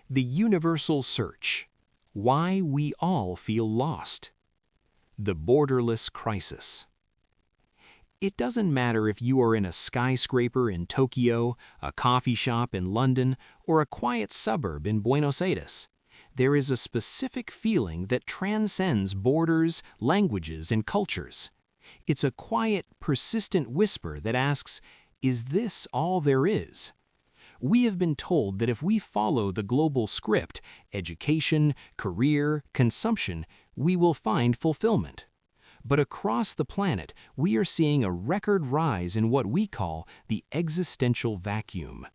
The Universal Search. Why we all feel lost. The Borderless Crisis. It doesn't matter if you are in a skyscraper in Tokyo, a coffee shop in London, or a quiet suburb in Buenos Aires. There is a specific feeling that transcends borders, languages, and cultures. It's a quiet, persistent whisper that asks, "Is this all there is?" We have been told that if we follow the global script, education, career, consumption, we will find fulfillment. But across the planet, we are seeing a record rise in what we call the existential vacuum.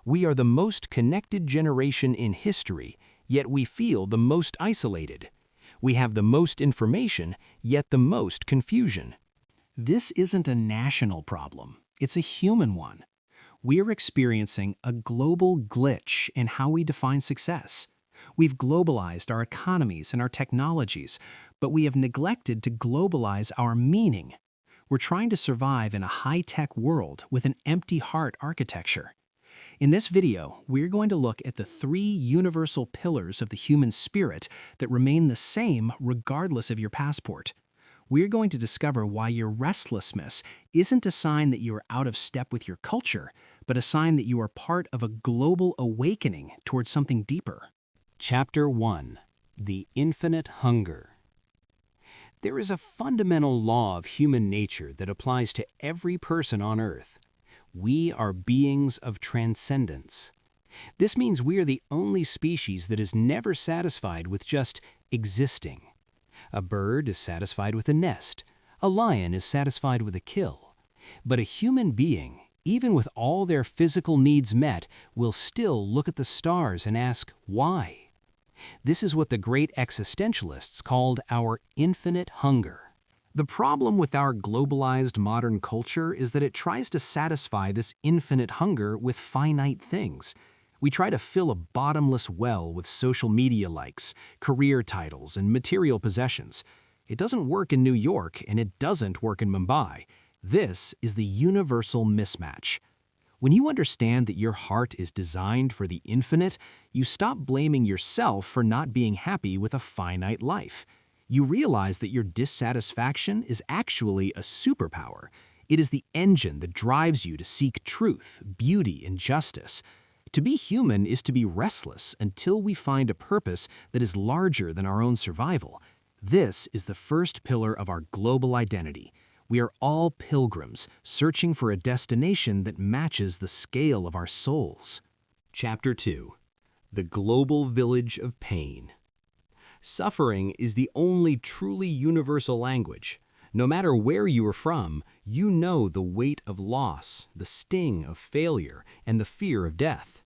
We are the most connected generation in history, yet we feel the most isolated. We have the most information, yet the most confusion. This isn't a national problem, it's a human one. We're experiencing a global glitch in how we define success. We've globalized our economies and our technologies, but we have neglected to globalize our meaning. We're trying to survive in a high-tech world with an empty heart architecture. In this video, we're going to look at the 3 universal pillars of the human spirit that remain the same regardless of your passport. We're going to discover why your restlessness isn't a sign that you are out of step with your culture, but a sign that you are part of a global awakening towards something deeper. Chapter 1. The Infinite Hunger. There is a fundamental law of human nature that applies to every person on Earth. We are beings of transcendence. This means we are the only species that is never satisfied with just existing. A bird is satisfied with a nest. A lion is satisfied with a kill. But a human being, even with all their physical needs met, will still look at the stars and ask, why? This is what the great existentialists called our infinite hunger. The problem with our globalized modern culture is that it tries to satisfy this infinite hunger with finite things. We try to fill a bottomless well with social media likes, career titles, and material possessions. It doesn't work in New York, and it doesn't work in Mumbai. This is the universal mismatch. When you understand that your heart is designed for the infinite, you stop blaming yourself for not being happy with a finite life. You realize that your dissatisfaction is actually a superpower. It is the engine that drives you to seek truth, beauty, and justice. To be human is to be restless until we find a purpose that is larger than our own survival. This is the first pillar of our global identity. We are all pilgrims, searching for a destination that matches the scale of our souls. Chapter 2. The Global Village of Pain. Suffering is the only truly universal language. No matter where you are from, you know the weight of loss, the sting of failure, and the fear of death.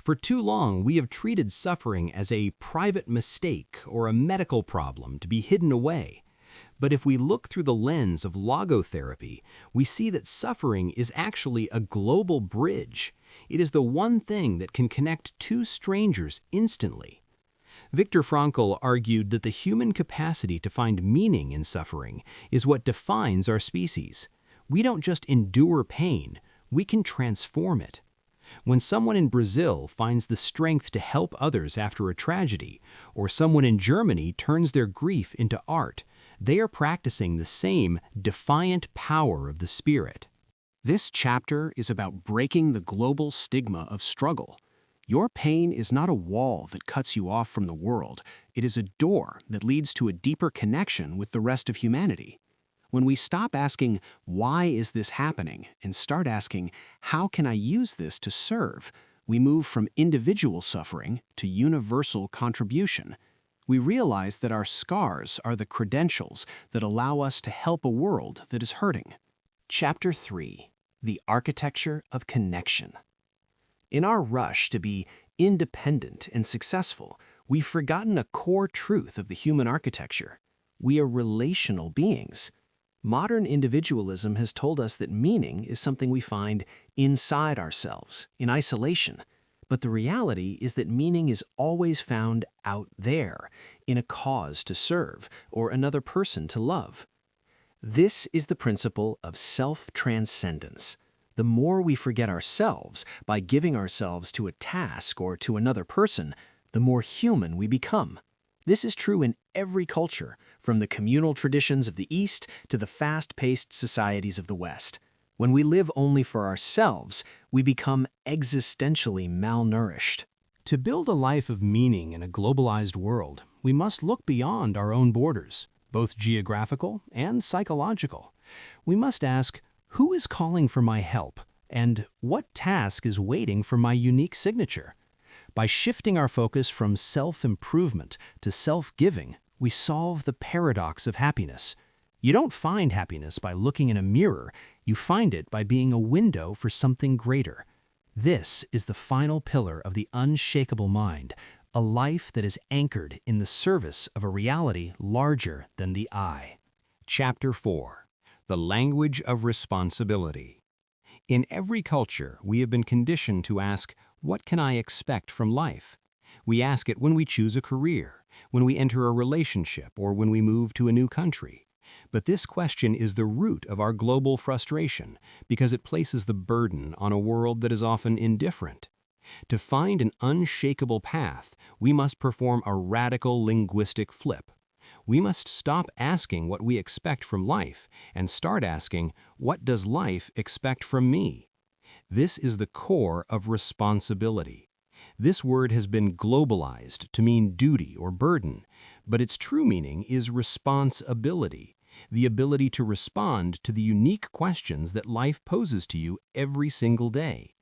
For too long, we have treated suffering as a private mistake or a medical problem to be hidden away. But if we look through the lens of logotherapy, we see that suffering is actually a global bridge. It is the one thing that can connect 2 strangers instantly. Viktor Frankl argued that the human capacity to find meaning in suffering is what defines our species. We don't just endure pain, we can transform it. When someone in Brazil finds the strength to help others after a tragedy, or someone in Germany turns their grief into art, they are practicing the same defiant power of the spirit. This chapter is about breaking the global stigma of struggle. Your pain is not a wall that cuts you off from the world. It is a door that leads to a deeper connection with the rest of humanity. When we stop asking, why is this happening, and start asking, how can I use this to serve, we move from individual suffering to universal contribution. We realize that our scars are the credentials that allow us to help a world that is hurting. Chapter 3. The Architecture of Connection. In our rush to be independent and successful, we've forgotten a core truth of the human architecture. We are relational beings. Modern individualism has told us that meaning is something we find inside ourselves, in isolation. But the reality is that meaning is always found out there, in a cause to serve or another person to love. This is the principle of self-transcendence. The more we forget ourselves by giving ourselves to a task or to another person, the more human we become. This is true in every culture, from the communal traditions of the East to the fast-paced societies of the West. When we live only for ourselves, we become existentially malnourished. To build a life of meaning in a globalized world, we must look beyond our own borders, both geographical and psychological. We must ask, who is calling for my help, and what task is waiting for my unique signature? By shifting our focus from self-improvement to self-giving, we solve the paradox of happiness. You don't find happiness by looking in a mirror, you find it by being a window for something greater. This is the final pillar of the unshakable mind, a life that is anchored in the service of a reality larger than the I. Chapter 4. The Language of Responsibility. In every culture, we have been conditioned to ask, what can I expect from life? We ask it when we choose a career, when we enter a relationship, or when we move to a new country. But this question is the root of our global frustration because it places the burden on a world that is often indifferent. To find an unshakable path, we must perform a radical linguistic flip. We must stop asking what we expect from life and start asking, what does life expect from me? This is the core of responsibility. This word has been globalized to mean duty or burden, but its true meaning is responsibility, the ability to respond to the unique questions that life poses to you every single day.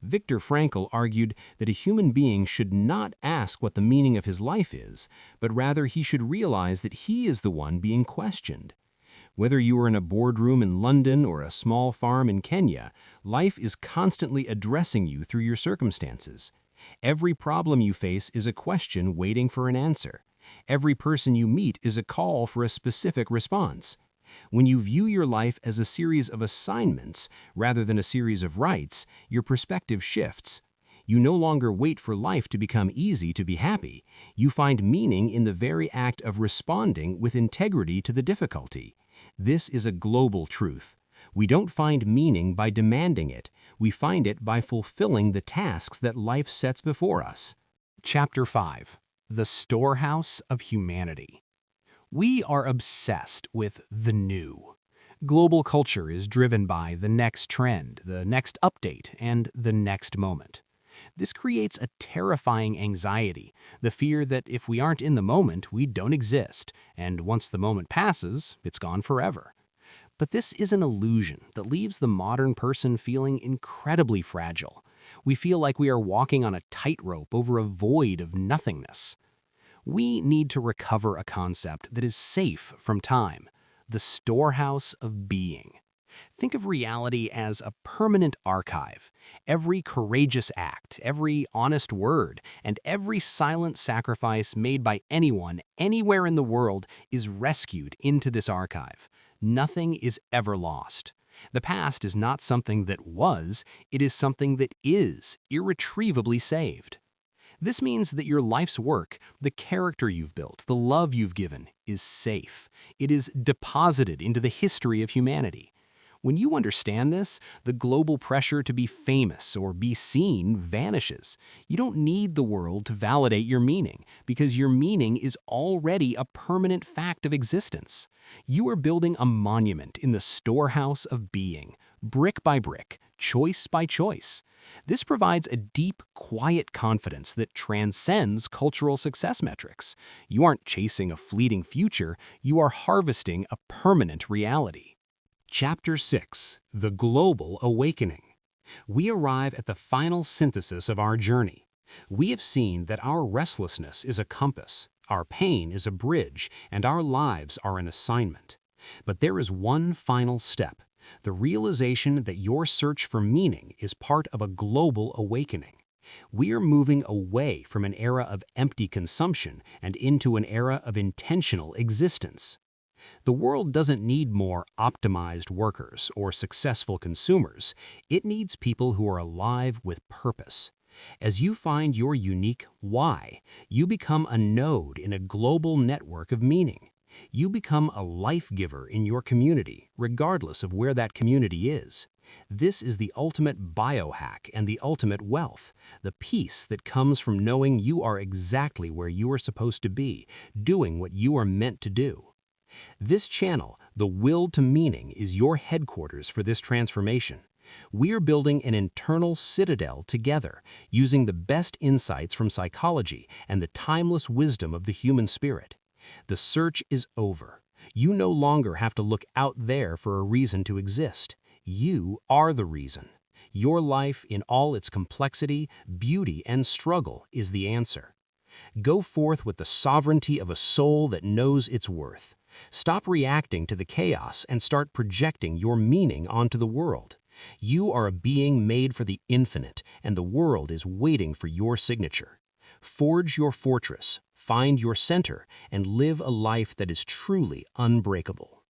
Viktor Frankl argued that a human being should not ask what the meaning of his life is, but rather he should realize that he is the one being questioned. Whether you are in a boardroom in London or a small farm in Kenya, life is constantly addressing you through your circumstances. Every problem you face is a question waiting for an answer. Every person you meet is a call for a specific response. When you view your life as a series of assignments rather than a series of rights, your perspective shifts. You no longer wait for life to become easy to be happy. You find meaning in the very act of responding with integrity to the difficulty. This is a global truth. We don't find meaning by demanding it. We find it by fulfilling the tasks that life sets before us. Chapter 5. The Storehouse of Humanity. We are obsessed with the new. Global culture is driven by the next trend, the next update, and the next moment. This creates a terrifying anxiety, the fear that if we aren't in the moment, we don't exist, and once the moment passes, it's gone forever. But this is an illusion that leaves the modern person feeling incredibly fragile. We feel like we are walking on a tightrope over a void of nothingness. We need to recover a concept that is safe from time, the Storehouse of Being. Think of reality as a permanent archive. Every courageous act, every honest word, and every silent sacrifice made by anyone, anywhere in the world is rescued into this archive. Nothing is ever lost. The past is not something that was, it is something that is irretrievably saved. This means that your life's work, the character you've built, the love you've given, is safe. It is deposited into the history of humanity. When you understand this, the global pressure to be famous or be seen vanishes. You don't need the world to validate your meaning, because your meaning is already a permanent fact of existence. You are building a monument in the Storehouse of Being, brick by brick, choice by choice. This provides a deep, quiet confidence that transcends cultural success metrics. You aren't chasing a fleeting future, you are harvesting a permanent reality. Chapter 6. The Global Awakening. We arrive at the final synthesis of our journey. We have seen that our restlessness is a compass, our pain is a bridge, and our lives are an assignment. But there is one final step, the realization that your search for meaning is part of a global awakening. We are moving away from an era of empty consumption and into an era of intentional existence. The world doesn't need more optimized workers or successful consumers. It needs people who are alive with purpose. As you find your unique why, you become a node in a global network of meaning. You become a life giver in your community, regardless of where that community is. This is the ultimate biohack and the ultimate wealth, the peace that comes from knowing you are exactly where you are supposed to be, doing what you are meant to do. This channel, The Will to Meaning, is your headquarters for this transformation. We are building an internal citadel together, using the best insights from psychology and the timeless wisdom of the human spirit. The search is over. You no longer have to look out there for a reason to exist. You are the reason. Your life, in all its complexity, beauty, and struggle, is the answer. Go forth with the sovereignty of a soul that knows its worth. Stop reacting to the chaos and start projecting your meaning onto the world. You are a being made for the infinite, and the world is waiting for your signature. Forge your fortress, find your center, and live a life that is truly unbreakable.